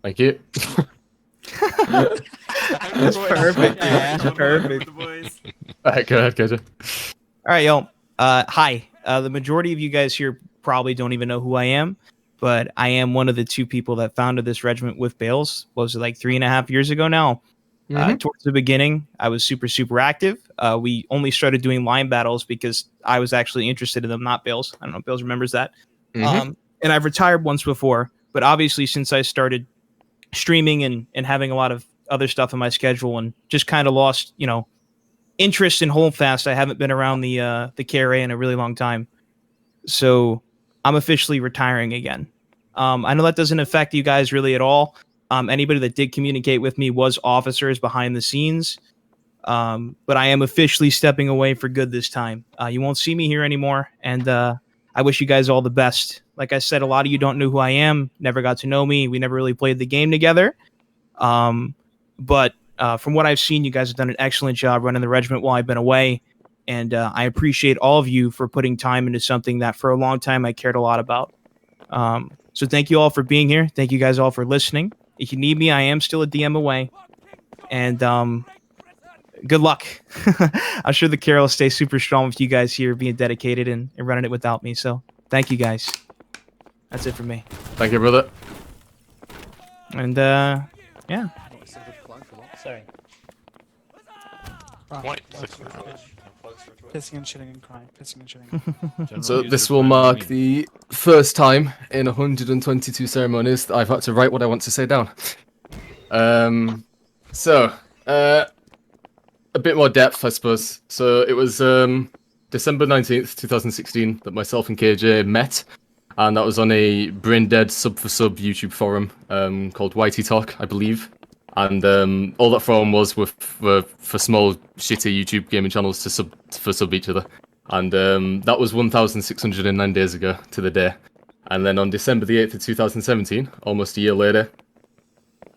Thank you. That's perfect. That's perfect. All right, go ahead, KJ. All right, y'all. Hi. The majority of you guys here probably don't even know who I am, but I am one of the two people that founded this regiment with Bales. What was it, like 3.5 years ago now? Towards the beginning, I was super active. We only started doing line battles because I was actually interested in them, not Bales. I don't know if Bales remembers that. And I've retired once before, but obviously since I started streaming and having a lot of other stuff in my schedule and just kind of lost, interest in Holdfast, I haven't been around the KRA in a really long time. So I'm officially retiring again. I know that doesn't affect you guys really at all. Anybody that did communicate with me was officers behind the scenes. But I am officially stepping away for good this time. You won't see me here anymore, and I wish you guys all the best. Like I said, a lot of you don't know who I am, never got to know me. We never really played the game together. But from what I've seen, you guys have done an excellent job running the regiment while I've been away, and I appreciate all of you for putting time into something that for a long time I cared a lot about. So thank you all for being here. Thank you guys all for listening. If you need me, I am still a DM away, and good luck. I'm sure the Carol will stay super strong with you guys here being dedicated and running it without me. So thank you guys. That's it for me. Thank you, brother. And yeah. Sorry. What? Pissing and shitting and crying. Pissing and shitting. So this will mark the first time in 122 ceremonies that I've had to write what I want to say down. A bit more depth, I suppose. So it was December 19th, 2016 that myself and KJ met, and that was on a brain dead sub for sub YouTube forum called Whitey Talk, I believe. And all that forum was were for small shitty YouTube gaming channels to sub each other. And that was 1,609 days ago to the day. And then on December the 8th of 2017, almost a year later,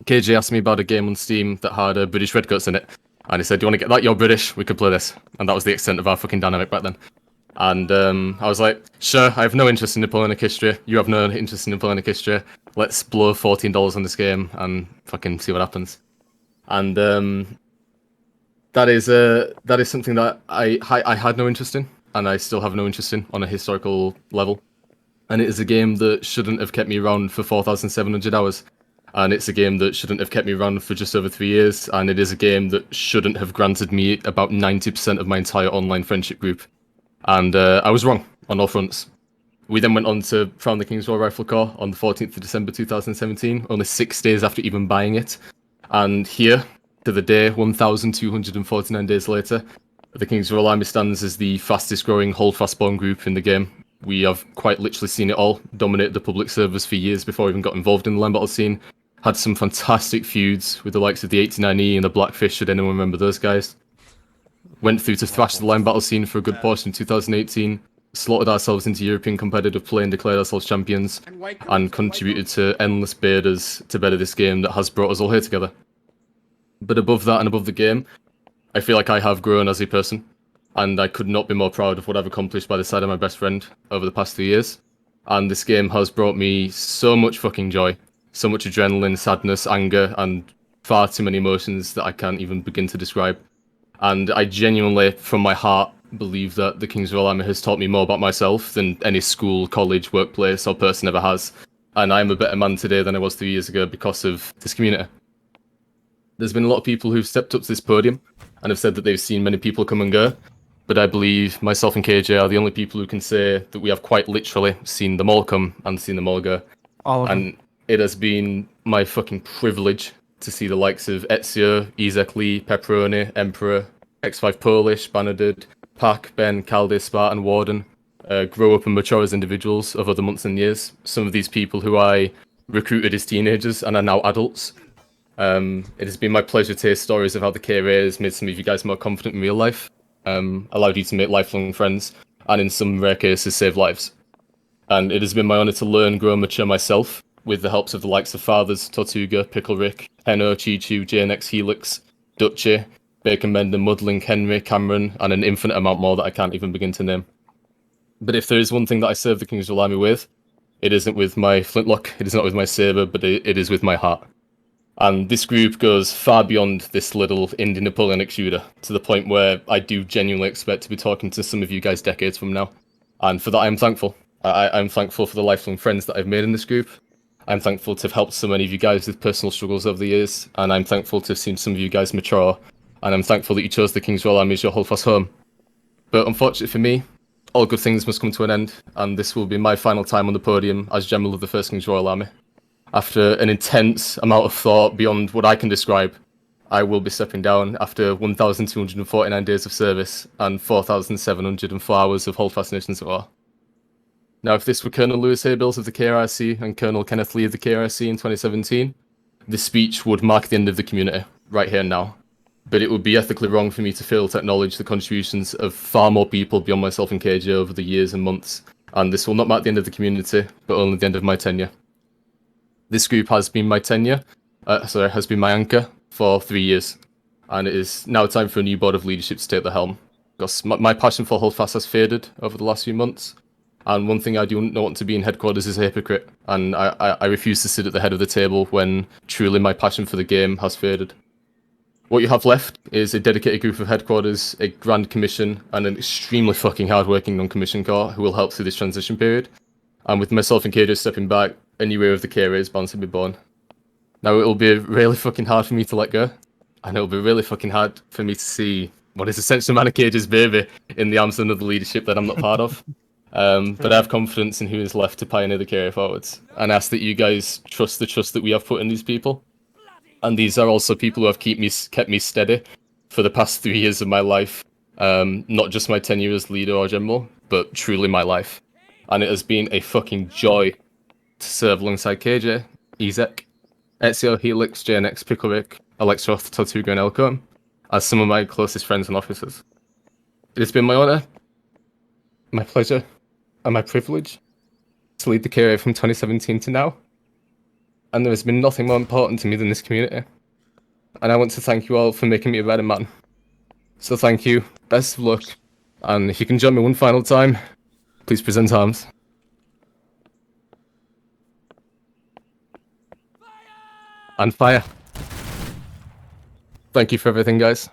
KJ asked me about a game on Steam that had British Redcoats in it. And he said, "Do you want to get that? You're British, we could play this." And that was the extent of our fucking dynamic back then. And I was like, "Sure, I have no interest in Napoleonic history. You have no interest in Napoleonic history. Let's blow $14 on this game and fucking see what happens." And that is something that I had no interest in, and I still have no interest in on a historical level. And it is a game that shouldn't have kept me around for 4,700 hours. And it's a game that shouldn't have kept me around for just over 3 years, and it is a game that shouldn't have granted me about 90% of my entire online friendship group. And I was wrong on all fronts. We then went on to found the King's Royal Rifle Corps on the 14th of December 2017, only 6 days after even buying it. And here, to the day, 1,249 days later, the King's Royal Army stands as the fastest growing Holdfast-born group in the game. We have quite literally seen it all, dominate the public servers for years before we even got involved in the land battle scene. Had some fantastic feuds with the likes of the 89E and the Blackfish, should anyone remember those guys. Went through to thrash the line battle scene for a good portion in 2018, slaughtered ourselves into European competitive play and declared ourselves champions, and contributed to endless betas to better this game that has brought us all here together. But above that and above the game, I feel like I have grown as a person, and I could not be more proud of what I've accomplished by the side of my best friend over the past 3 years. And this game has brought me so much fucking joy. So much adrenaline, sadness, anger, and far too many emotions that I can't even begin to describe. And I genuinely, from my heart, believe that the King's Royal Army has taught me more about myself than any school, college, workplace, or person ever has. And I'm a better man today than I was 3 years ago because of this community. There's been a lot of people who've stepped up to this podium and have said that they've seen many people come and go. But I believe myself and KJ are the only people who can say that we have quite literally seen them all come and seen them all go. All of them. And it has been my fucking privilege to see the likes of Ezio, Ezek Lee, Pepperoni, Emperor, X5 Polish, Banadid, Pac, Ben, Calde, Spartan, Warden, grow up and mature as individuals over the months and years. Some of these people who I recruited as teenagers and are now adults. It has been my pleasure to hear stories of how the KRA has made some of you guys more confident in real life, allowed you to make lifelong friends, and in some rare cases save lives. And it has been my honour to learn, grow and mature myself, with the helps of the likes of Fathers, Tortuga, Pickle Rick, Henno, Chichu, JNX Helix, Dutchy, Bacon Bender, Mudling, Henry, Cameron, and an infinite amount more that I can't even begin to name. But if there is one thing that I serve the King's Royal Army with, it isn't with my flintlock, it is not with my sabre, but it is with my heart. And this group goes far beyond this little indie Napoleonic shooter, to the point where I do genuinely expect to be talking to some of you guys decades from now. And for that, I'm thankful. I'm thankful for the lifelong friends that I've made in this group. I'm thankful to have helped so many of you guys with personal struggles over the years, and I'm thankful to have seen some of you guys mature, and I'm thankful that you chose the King's Royal Army as your holdfast home. But unfortunately for me, all good things must come to an end, and this will be my final time on the podium as General of the 1st King's Royal Army. After an intense amount of thought beyond what I can describe, I will be stepping down after 1,249 days of service and 4,704 hours of holdfast nations at war. Now, if this were Colonel Lewis Haybales of the KRC and Colonel Kenneth Lee of the KRC in 2017, this speech would mark the end of the community, right here and now. But it would be ethically wrong for me to fail to acknowledge the contributions of far more people beyond myself and KJ over the years and months, and this will not mark the end of the community, but only the end of my tenure. This group has been my has been my anchor for 3 years, and it is now time for a new board of leadership to take the helm. Because my passion for Holdfast has faded over the last few months, and one thing I do not want to be in headquarters is a hypocrite, and I refuse to sit at the head of the table when truly my passion for the game has faded. What you have left is a dedicated group of headquarters, a grand commission, and an extremely fucking hard-working non-commissioned corps who will help through this transition period. And with myself and KJ stepping back, a new era of the KRA is bound to be born. Now, it'll be really fucking hard for me to let go, and it'll be really fucking hard for me to see what is essentially man of KJ's baby in the arms of the leadership that I'm not part of. But I have confidence in who is left to pioneer the KRA forwards, and ask that you guys trust the trust that we have put in these people. And these are also people who have kept me steady for the past 3 years of my life. Not just my tenure as leader or general, but truly my life. And it has been a fucking joy to serve alongside KJ, Ezek, Ezio, Helix, JNX, Picklewick, Alexroth, Tortuga, and Elcom as some of my closest friends and officers. It has been my honour, my pleasure, and my privilege to lead the KRA from 2017 to now. And there has been nothing more important to me than this community. And I want to thank you all for making me a better man. So thank you, best of luck, and if you can join me one final time, please present arms. And fire. Thank you for everything, guys.